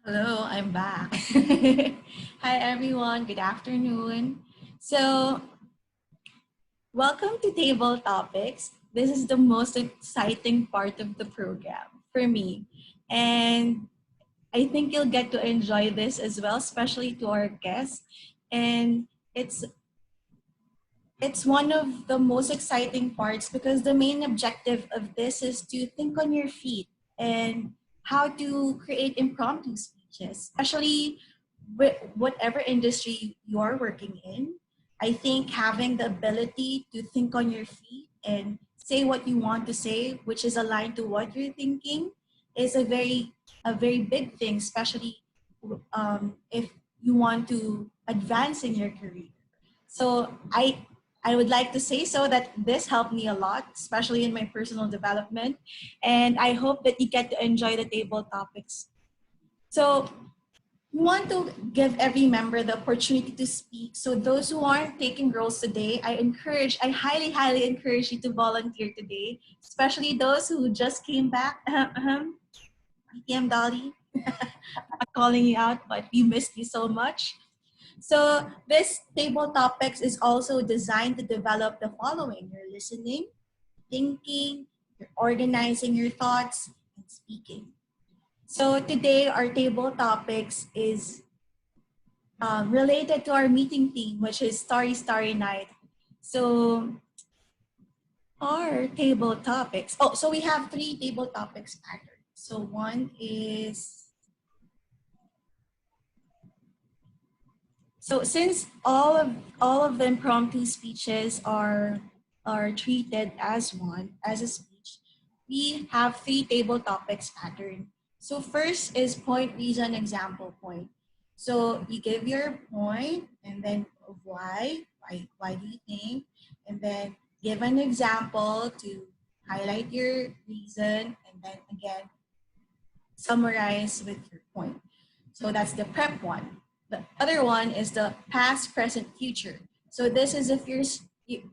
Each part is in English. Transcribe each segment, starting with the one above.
Hello, I'm back. Hi, everyone. Good afternoon. So, welcome to Table Topics. This is the most exciting part of the program for me. And I think you'll get to enjoy this as well, especially to our guests. And it's it's one of the most exciting parts because the main objective of this is to think on your feet and how to create impromptu speeches, especially with whatever industry you're working in. I think having the ability to think on your feet and say what you want to say, which is aligned to what you're thinking, is a very big thing, especially if you want to advance in your career. So I would like to say so that this helped me a lot, especially in my personal development. And I hope that you get to enjoy the table topics. So we want to give every member the opportunity to speak. So those who aren't taking roles today, I highly, highly encourage you to volunteer today, especially those who just came back. BTM Dolly, not calling you out, but we missed you so much. So this table topics is also designed to develop the following: you're listening, thinking, you're organizing your thoughts, and speaking. So today our table topics is related to our meeting theme, which is Starry Night. So our table topics, so we have three table topics pattern. So one is, so since all of the impromptu speeches are treated as one, as a speech, we have three table topics pattern. So first is point, reason, example, point. So you give your point and then why do you think, and then give an example to highlight your reason, and then again summarize with your point. So that's the prep one. The other one is the past, present, future. So this is if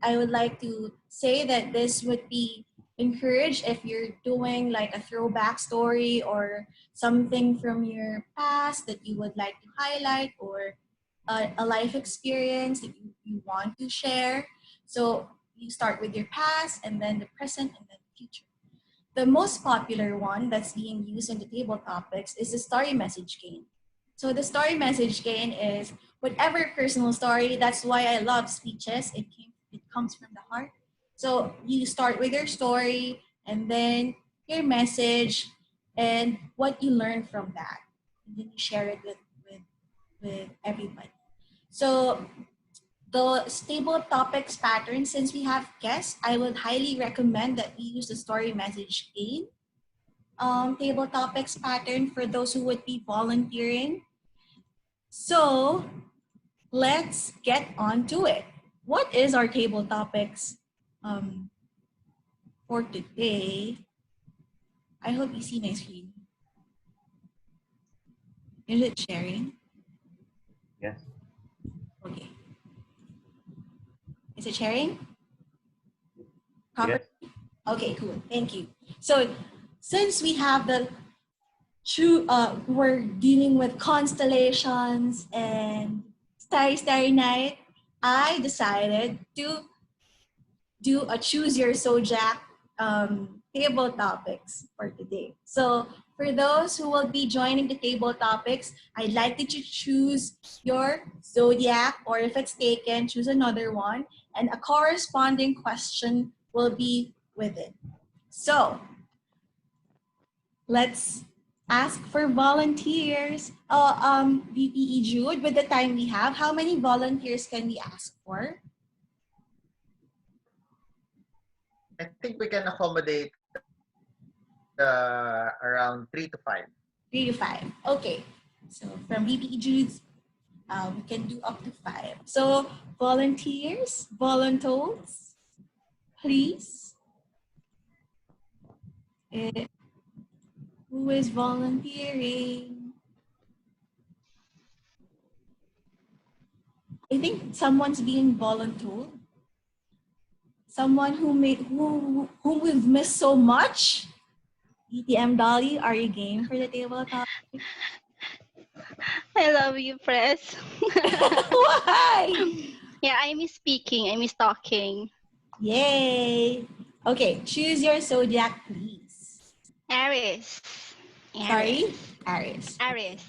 I would like to say that this would be encouraged if you're doing like a throwback story or something from your past that you would like to highlight, or a life experience that you want to share. So you start with your past and then the present and then the future. The most popular one that's being used in the table topics is the story message game. So the story message game is whatever personal story. That's why I love speeches. It comes from the heart. So you start with your story and then your message and what you learn from that. And then you share it with everybody. So the stable topics pattern, since we have guests, I would highly recommend that we use the story message game table topics pattern for those who would be volunteering. So let's get on to it. What is our table topics um, for today? I hope you see my screen. Is it sharing? Yes. Okay. Is it sharing? Yes. Properly? Okay, cool. Thank you. So since we have the true, we're dealing with constellations and starry night, I decided to do a choose your zodiac table topics for today. So for those who will be joining the table topics, I'd like you to choose your zodiac, or if it's taken, choose another one, and a corresponding question will be with it. So let's ask for volunteers. VPE Jude, with the time we have, how many volunteers can we ask for? I think we can accommodate around 3 to 5. 3 to 5. Okay. So from VPE Jude's, we can do up to 5. So volunteers, volunteers, please. Eh, who is volunteering? I think someone's being volunteered. Someone whom we've missed so much. ETM Dolly, are you game for the table topic? I love you, Press. Why? Yeah, I miss speaking. I miss talking. Yay. Okay, choose your zodiac, please. Aries. Sorry? Aries. Aries. Okay. Aries.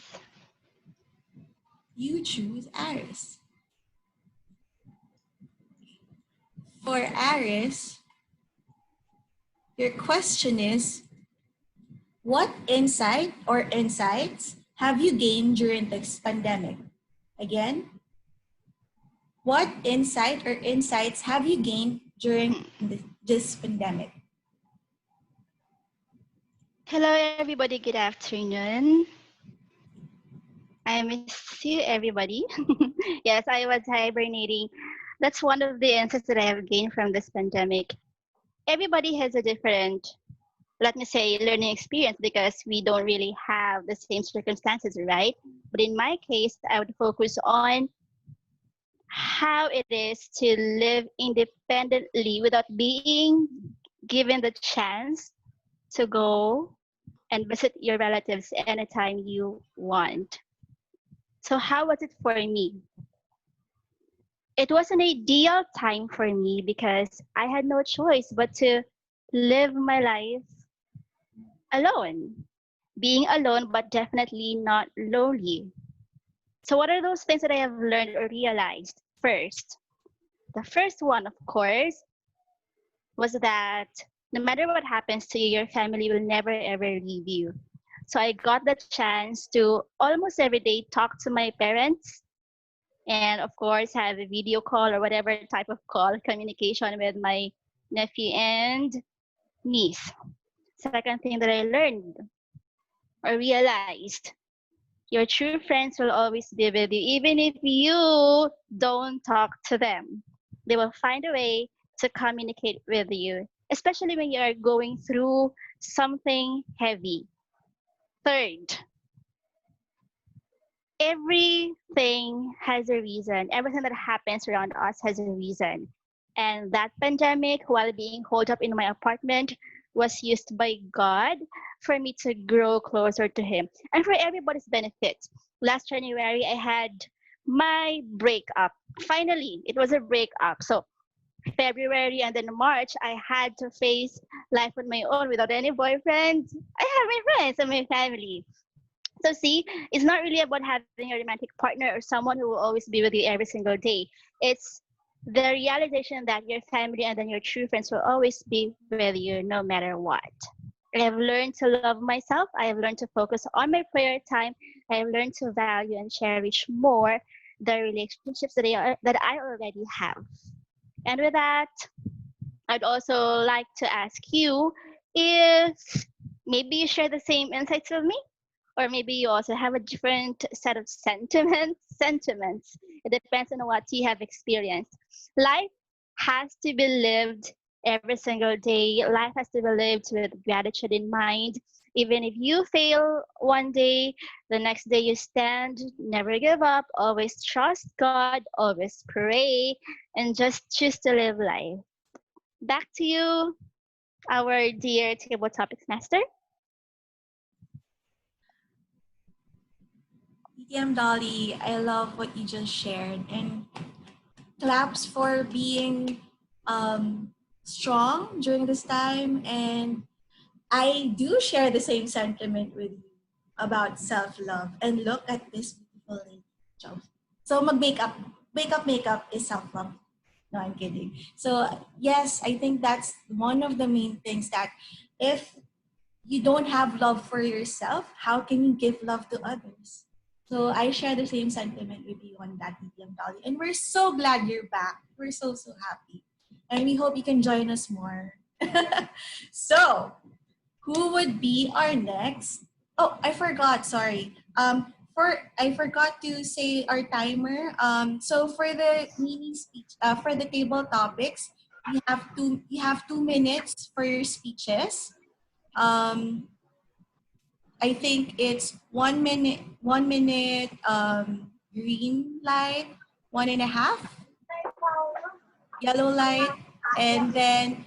You choose Aries. For Aries, your question is, what insight or insights have you gained during this pandemic? Again, what insight or insights have you gained during this pandemic? Hello, everybody. Good afternoon. I miss you, everybody. Yes, I was hibernating. That's one of the insights that I have gained from this pandemic. Everybody has a different, let me say, learning experience because we don't really have the same circumstances, right? But in my case, I would focus on how it is to live independently without being given the chance to go and visit your relatives anytime you want. So, how was it for me? It was an ideal time for me because I had no choice but to live my life alone. Being alone, but definitely not lonely. So, what are those things that I have learned or realized? First, the first one, of course, was that no matter what happens to you, your family will never ever leave you. So I got the chance to almost every day talk to my parents and, of course, have a video call or whatever type of call communication with my nephew and niece. Second thing that I learned or realized, your true friends will always be with you, even if you don't talk to them. They will find a way to communicate with you, especially when you are going through something heavy. Third, everything has a reason. Everything that happens around us has a reason. And that pandemic, while being holed up in my apartment, was used by God for me to grow closer to Him and for everybody's benefit. Last January, I had my breakup. Finally, it was a breakup. So, February and then March, I had to face life on my own without any boyfriend. I have my friends and my family. So see, it's not really about having a romantic partner or someone who will always be with you every single day. It's the realization that your family and then your true friends will always be with you no matter what. I have learned to love myself. I have learned to focus on my prayer time. I have learned to value and cherish more the relationships that I already have. And with that, I'd also like to ask you if maybe you share the same insights with me, or maybe you also have a different set of sentiments. Sentiments. It depends on what you have experienced. Life has to be lived every single day. Life has to be lived with gratitude in mind. Even if you fail one day, the next day you stand, never give up, always trust God, always pray, and just choose to live life. Back to you, our dear table topics master. DTM Dolly, I love what you just shared. And claps for being strong during this time. And I do share the same sentiment with you about self-love. And look at this beautiful lady. So makeup is self-love. No, I'm kidding. So yes, I think that's one of the main things that if you don't have love for yourself, how can you give love to others? So I share the same sentiment with you on that, medium Dolly. And we're so glad you're back. We're so, so happy. And we hope you can join us more. So, who would be our next? Oh, I forgot, sorry. I forgot to say our timer. So for the mini speech, for the table topics, you have 2 minutes for your speeches. Um, I think it's 1 minute, 1 minute green light, 1.5 yellow light, and then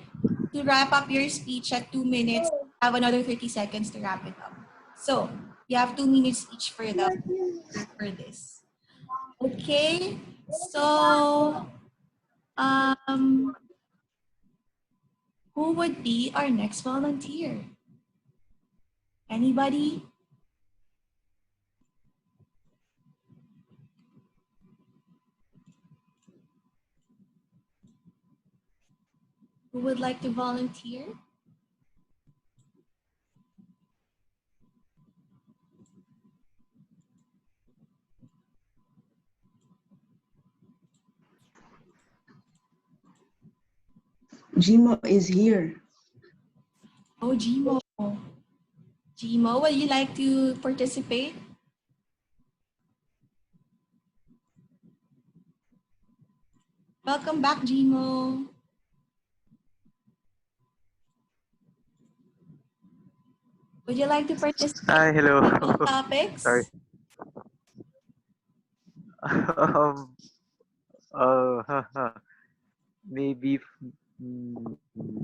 to wrap up your speech at 2 minutes, have another 30 seconds to wrap it up. So You have 2 minutes each for this. Okay. So, who would be our next volunteer? Anybody? Who would like to volunteer? Jimo is here. Oh, Jimo. Jimo, would you like to participate? Welcome back, Jimo. Would you like to participate Hi, hello. in all topics? Sorry. um, maybe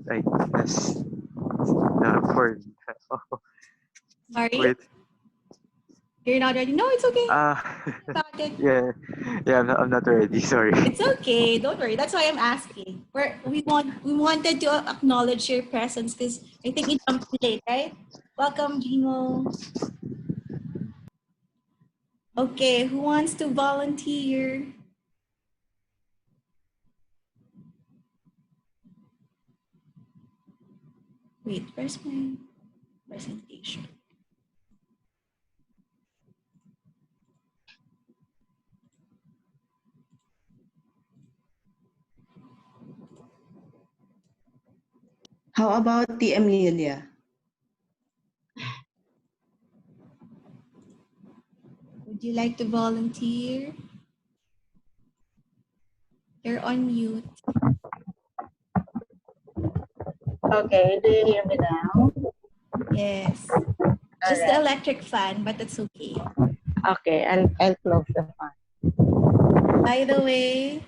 I guess for Sorry, wait. you're not ready. No, it's okay. Uh, About it. yeah, I'm not ready. Sorry. It's okay. Don't worry. That's why I'm asking. We wanted to acknowledge your presence because I think you jumped late, right? Welcome, Jimo. Okay, who wants to volunteer? Wait, where's my presentation? How about TM Lilia? Would you like to volunteer? You're on mute. Okay, do you hear me now? Yes. Just the electric fan, but that's okay. Okay, I'll close the fan. By the way,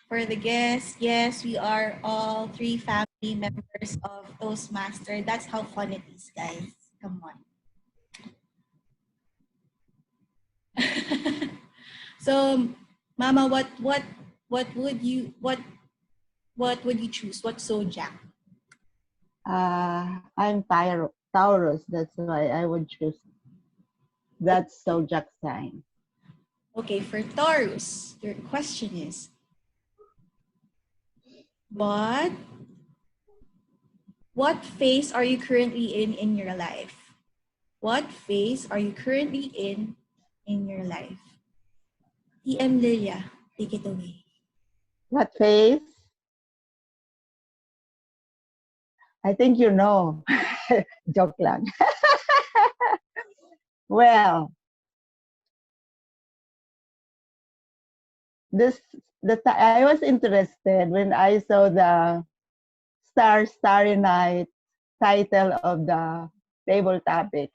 for the guests, yes, we are all 3 family members of Toastmaster. That's how fun it is, guys. Come on. So, Mama, what would you choose? What zodiac? I'm Taurus, that's why I would choose that zodiac sign. Okay, for Taurus, your question is, what phase are you currently in your life? What phase are you currently in your life? TM Lilia, take it away. What phase? I think you know. Joke lang. Well, I was interested when I saw the Starry Night title of the table topics.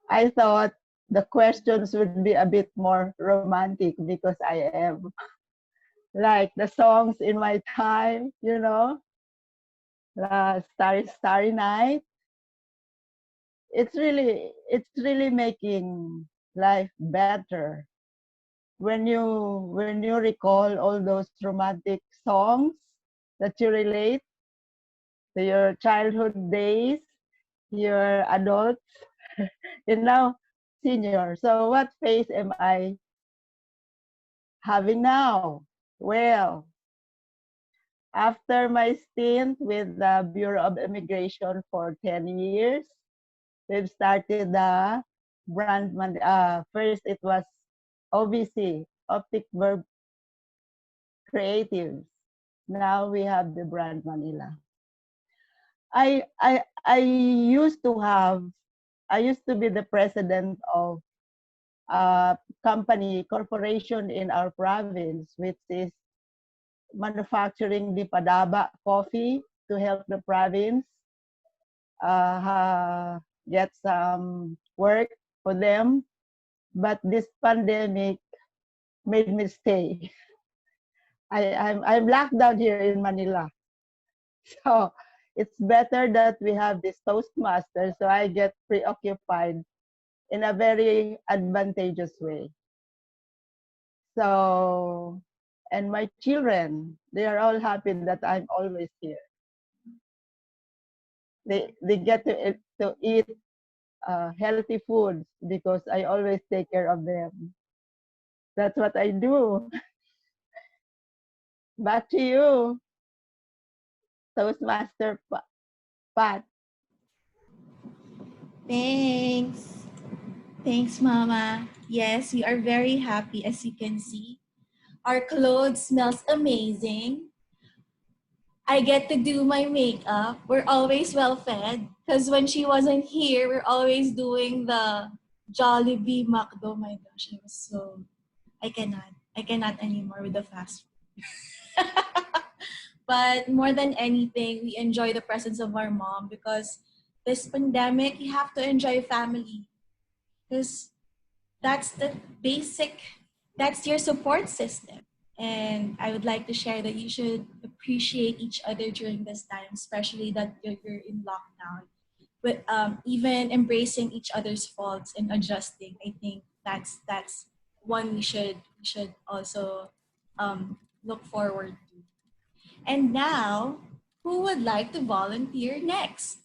I thought the questions would be a bit more romantic because I am like the songs in my time, you know, the Starry Night. It's really making life better when you recall all those romantic songs that you relate to your childhood days, your adults, and now senior. So what phase am I having now? Well, after my stint with the Bureau of Immigration for 10 years, we've started the brand, first it was OVC, Optic Verb Creatives. Now we have the brand Manila. I used to be the president of a corporation in our province, which is manufacturing the Padaba coffee to help the province get some work for them. But this pandemic made me stay. I'm locked down here in Manila. So it's better that we have this Toastmasters, so I get preoccupied in a very advantageous way. So, and my children, they are all happy that I'm always here. They get to eat healthy foods because I always take care of them. That's what I do. Back to you, Toastmaster Pat. Thanks. Thanks, Mama. Yes, we are very happy, as you can see. Our clothes smells amazing. I get to do my makeup. We're always well fed. Because when she wasn't here, we're always doing the Jollibee McDo. My gosh, I was so... I cannot anymore with the fast food. But more than anything, we enjoy the presence of our mom because this pandemic, you have to enjoy family. Because that's the basic, that's your support system. And I would like to share that you should appreciate each other during this time, especially that you're in lockdown. But even embracing each other's faults and adjusting, I think that's one we should also look forward to. And now, who would like to volunteer next?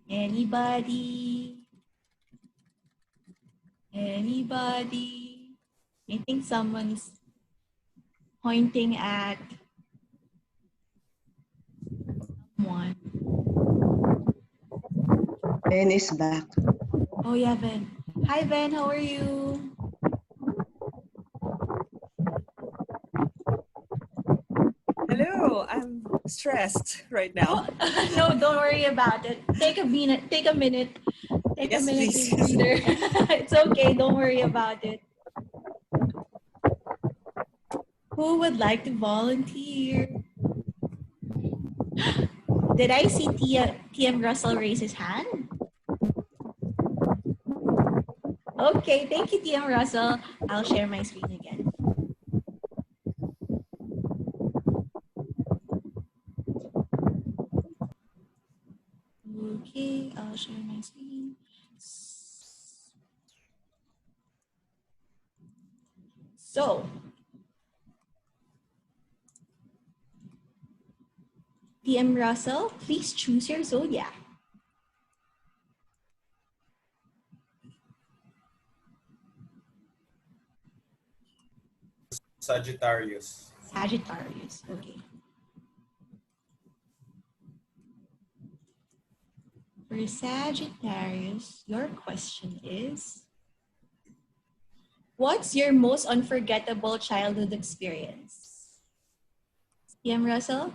Anybody? Anybody? I think someone's pointing at someone. Ben is back. Oh yeah, Ben. Hi Ben, how are you? Hello, I'm stressed right now. Oh, no, don't worry about it. Take a minute. Take a minute. Take a Yes, minute please. to breather. It's okay. Don't worry about it. Who would like to volunteer? Did I see TM Russell raise his hand? Okay, thank you, TM Russell. I'll share my screen again. Okay, I'll share my screen. So, TM Russell, please choose your zodiac. Sagittarius. Sagittarius, okay. For Sagittarius, your question is, what's your most unforgettable childhood experience? TM Russell,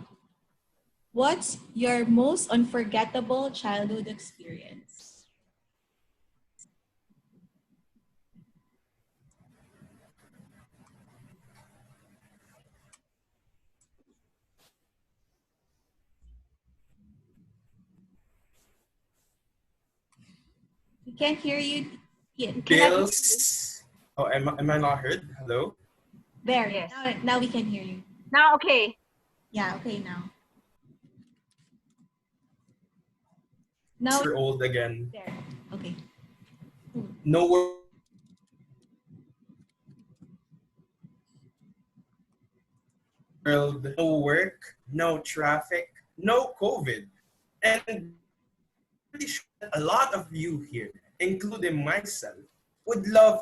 what's your most unforgettable childhood experience? We can't hear you. Cannot hear you. Bills. Oh, am I not heard? Hello? There, Yes. now we can hear you. Now, okay. Yeah, okay now. Now, We're old again. there, okay. No world, no work, no traffic, no COVID. And I'm pretty sure that a lot of you here, including myself, would love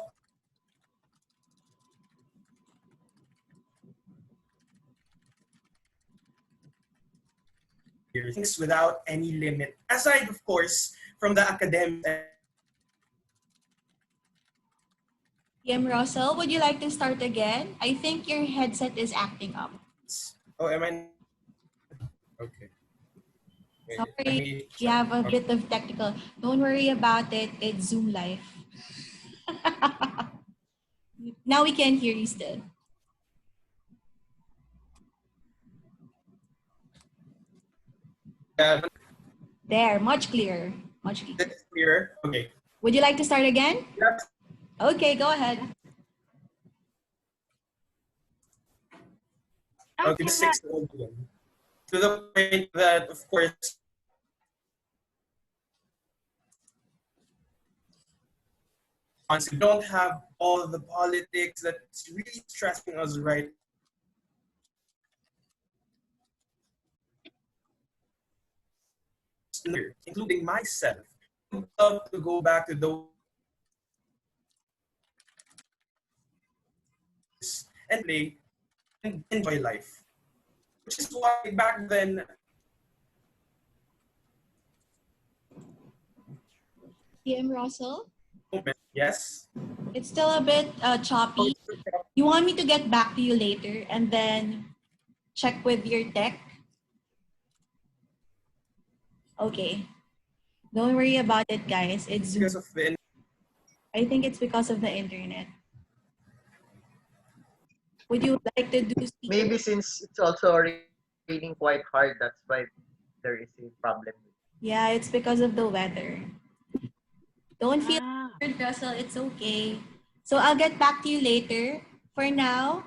things without any limit. Aside, of course, from the academic. TM Russell, would you like to start again? I think your headset is acting up. Oh, am I? Okay. Wait, let Sorry, me you check. have a bit of technical. Don't worry about it. It's Zoom live. Now we can hear you still. Yeah, There, much clearer. Much clearer. that's clear. Okay. Would you like to start again? Yes. Okay, go ahead. Okay, 6-year-old one. To the point that, of course, once we don't have all the politics that's really stressing us right, including myself, would love to go back to those and play and enjoy life. Which is why back then, PM Russell, yes, it's still a bit choppy. You want me to get back to you later and then check with your tech? Okay. Don't worry about it, guys. It's Zoom. because of the I think it's because of the internet. Would you like to do speaker? Maybe since it's also raining quite hard, that's why there is a problem. Yeah, it's because of the weather. Don't feel Ah. weird, Russell. It's okay. So I'll get back to you later. For now,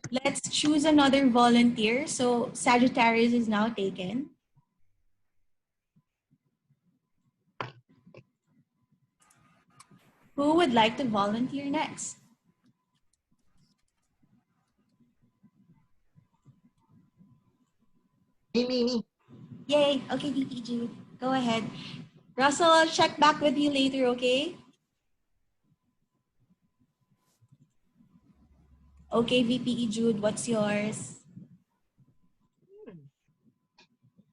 let's choose another volunteer. So Sagittarius is now taken. Who would like to volunteer next? Me. Yay. Okay, VP Jude. Go ahead. Russell, I'll check back with you later, okay? Okay, VP Jude, what's yours?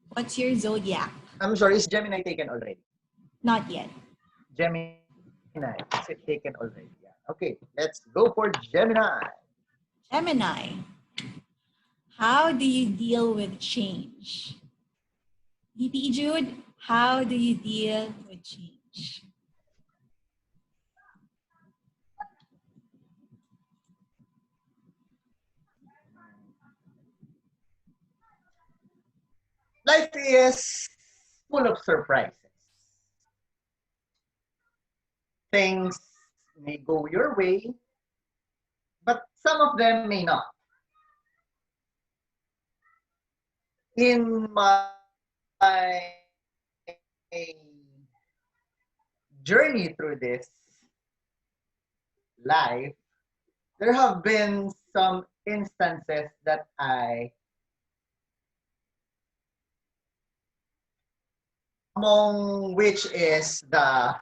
What's your zodiac? I'm sorry, is Gemini taken already? Not yet. Gemini. Is it taken already? Yeah. Okay, let's go for Gemini. Gemini. How do you deal with change? VP Jude, how do you deal with change? Life is full of surprises. Things may go your way, but some of them may not. In my journey through this life, there have been some instances that among which is the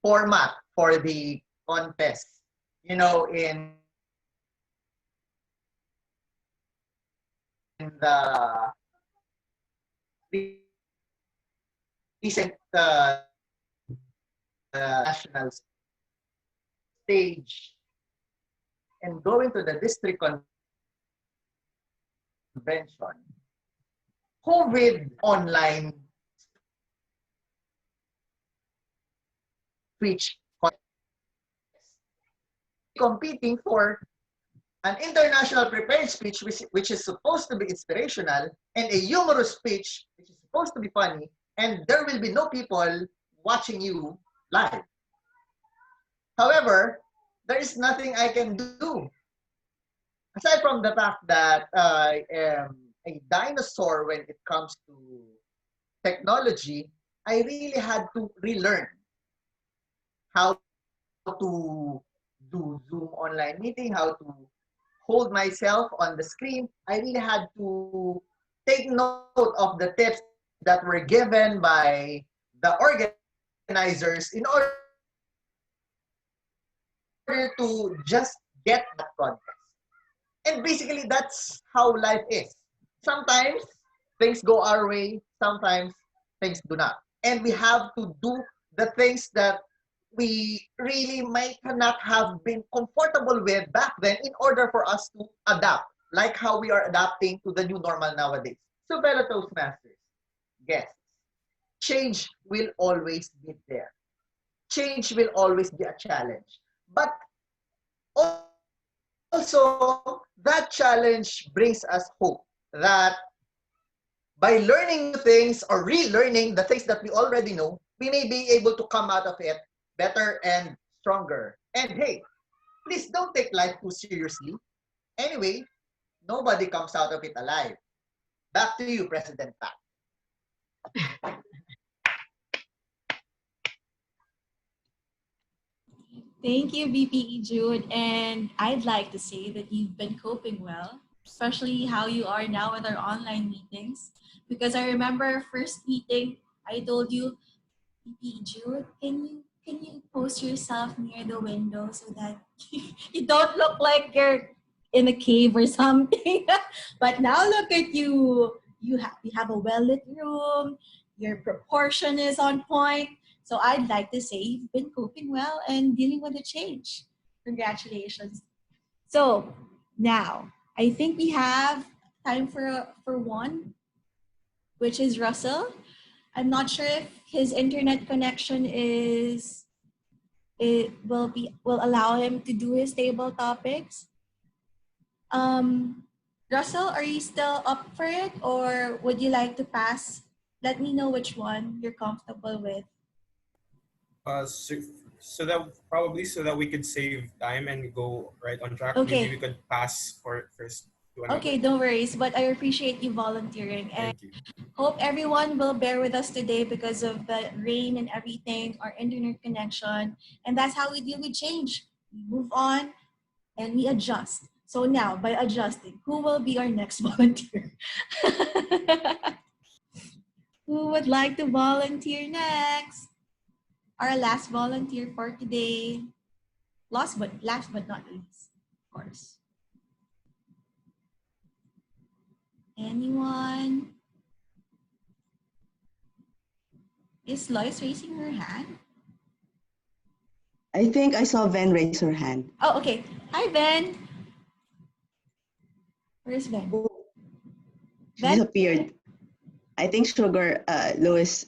format for the contest. You know, in the recent national stage and going to the district convention, COVID online speech competing for an international prepared speech which is supposed to be inspirational and a humorous speech which is supposed to be funny, and there will be no people watching you live. However, there is nothing I can do. Aside from the fact that I am a dinosaur when it comes to technology, I really had to relearn how to do Zoom online meeting, how to hold myself on the screen. I really had to take note of the tips that were given by the organizers in order to just get that contest. And basically, that's how life is. Sometimes things go our way, sometimes things do not. And we have to do the things that we really might not have been comfortable with back then in order for us to adapt, like how we are adapting to the new normal nowadays. So, fellow Toastmasters, guests, change will always be there. Change will always be a challenge. But also, that challenge brings us hope that by learning new things or relearning the things that we already know, we may be able to come out of it better and stronger. And hey, please don't take life too seriously. Anyway, nobody comes out of it alive. Back to you, President Pat. Thank you, BPE Jude. And I'd like to say that you've been coping well, especially how you are now with our online meetings. Because I remember our first meeting, I told you, BPE Jude, can you post yourself near the window so that you don't look like you're in a cave or something? But now look at you. You have a well-lit room. Your proportion is on point. So I'd like to say you've been coping well and dealing with the change. Congratulations. So now I think we have time for one, which is Russell. I'm not sure if his internet connection will allow him to do his table topics. Russell, are you still up for it, or would you like to pass? Let me know which one you're comfortable with. So that probably so that we could save time and go right on track. Okay. Maybe we could pass for first to another. Okay, no worries, but I appreciate you volunteering, and Thank you. hope everyone will bear with us today because of the rain and everything, our internet connection, and that's how we deal with change. We move on and we adjust. So now, by adjusting, who will be our next volunteer? Who would like to volunteer next? Our last volunteer for today. Last but not least, of course. Anyone? Is Lois raising her hand? I think I saw Ven raise her hand. Oh, okay. Hi, Ben. Where's Ben? She Ben? disappeared. I think Sugar, Lois,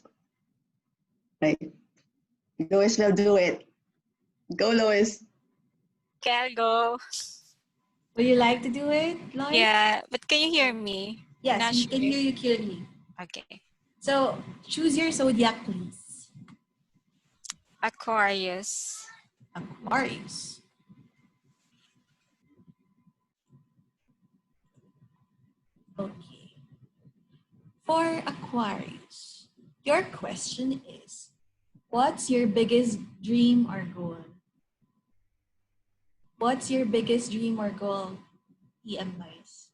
right? Lois will do it. Go, Lois. Okay, I'll go. Would you like to do it, Lois? Yeah, but can you hear me? Yes, Not we sure can if- hear you clearly. Okay. So choose your zodiac, please. Aquarius. Aquarius. Okay. For Aquarius, your question is, what's your biggest dream or goal? What's your biggest dream or goal, PM Lois?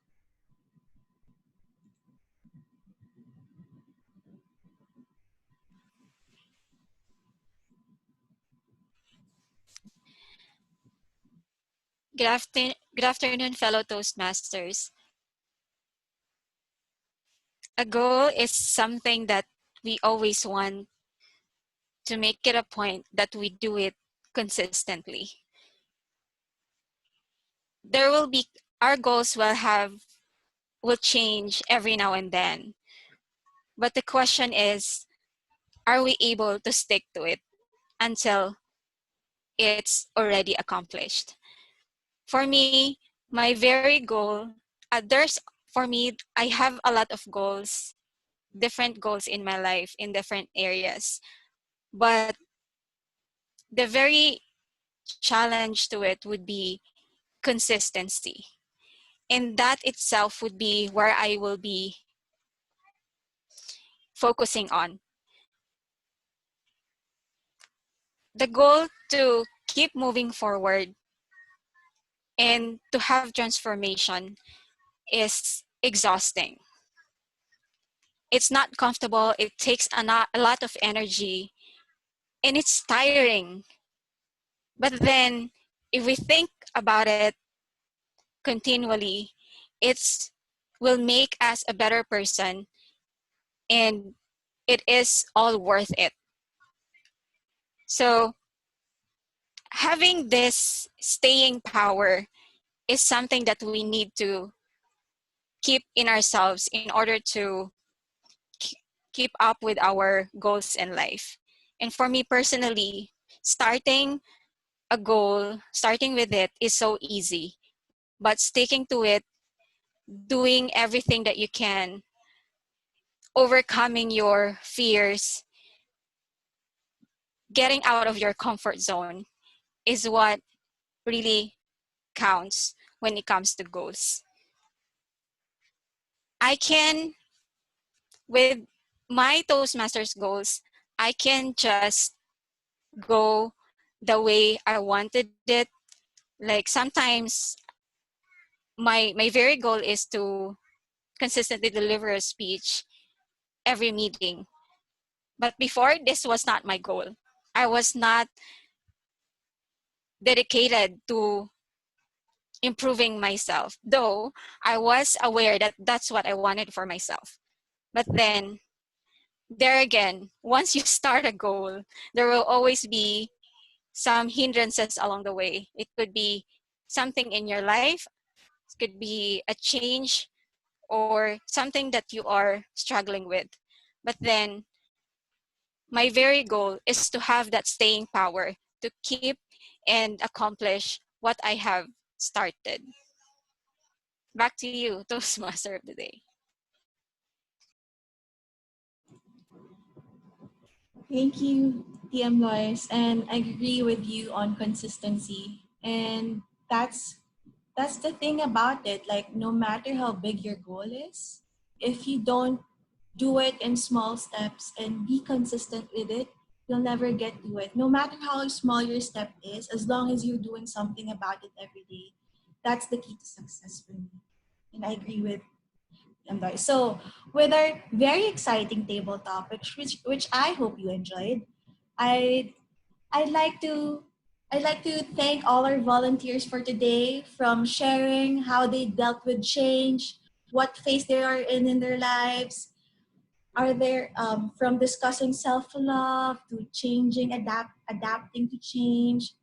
Good afternoon, fellow Toastmasters. A goal is something that we always want to make it a point that we do it consistently. There will be, our goals will change every now and then. But the question is, are we able to stick to it until it's already accomplished? For me, my very goal, for me, I have a lot of goals, different goals in my life in different areas. But the very challenge to it would be consistency. And that itself would be where I will be focusing on. The goal to keep moving forward and to have transformation is exhausting. It's not comfortable. It takes a lot of energy and it's tiring. But then if we think about it continually, it's will make us a better person and it is all worth it. So having this staying power is something that we need to keep in ourselves in order to keep up with our goals in life. And for me personally, starting a goal, starting with it is so easy, but sticking to it, doing everything that you can, overcoming your fears, getting out of your comfort zone is what really counts when it comes to goals. I can, with my Toastmasters goals, I can just go the way I wanted it. Like sometimes my very goal is to consistently deliver a speech every meeting. But before, this was not my goal. I was not dedicated to improving myself, though I was aware that that's what I wanted for myself. But then, there again, once you start a goal, there will always be some hindrances along the way. It could be something in your life, it could be a change, or something that you are struggling with. But then, my very goal is to have that staying power to keep and accomplish what I have started. Back to you, Toastmaster of the Day. Thank you, TM Lois, and I agree with you on consistency. And that's the thing about it. Like no matter how big your goal is, if you don't do it in small steps and be consistent with it, you'll never get to it. No matter how small your step is, as long as you're doing something about it every day, that's the key to success for me. And I agree with Amber. So with our very exciting table topics, which I hope you enjoyed, I I'd like to I'd like to thank all our volunteers for today, from sharing how they dealt with change, what phase they are in their lives, are there from discussing self-love to adapting to change,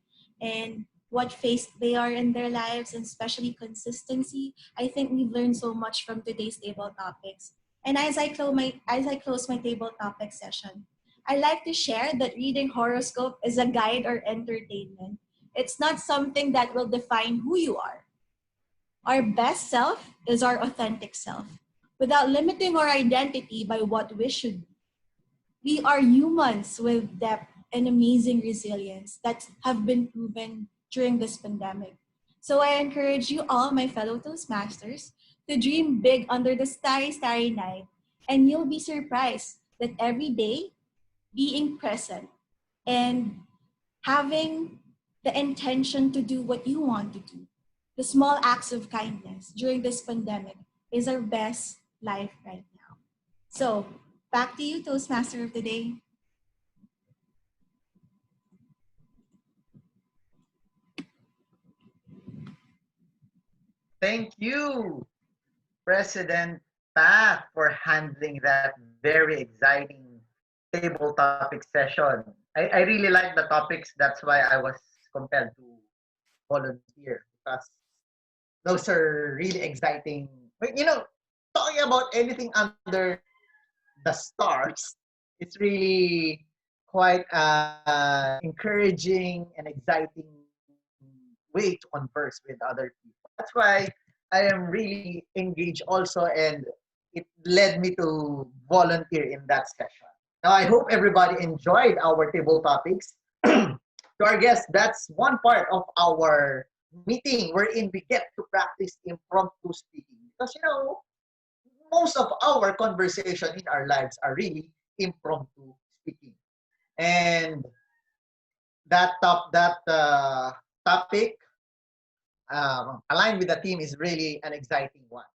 and what phase they are in their lives, and especially consistency. I think we've learned so much from today's table topics. And as I close my table topic session, I like to share that reading horoscope is a guide or entertainment. It's not something that will define who you are. Our best self is our authentic self, without limiting our identity by what we should be. We are humans with depth and amazing resilience that have been proven during this pandemic. So I encourage you all, my fellow Toastmasters, to dream big under the starry, starry night, and you'll be surprised that every day, being present and having the intention to do what you want to do, the small acts of kindness during this pandemic, is our best life right now. So, back to you, Toastmaster of the Day. Thank you, President Pat, for handling that very exciting table topic session. I really like the topics. That's why I was compelled to volunteer, because those are really exciting. But, talking about anything under the stars, it's really quite encouraging and exciting way to converse with other people. That's why I am really engaged also, and it led me to volunteer in that session. Now, I hope everybody enjoyed our table topics. To our guests, that's one part of our meeting wherein we get to practice impromptu speaking. Because, most of our conversation in our lives are really impromptu speaking. And that topic aligned with the team is really an exciting one.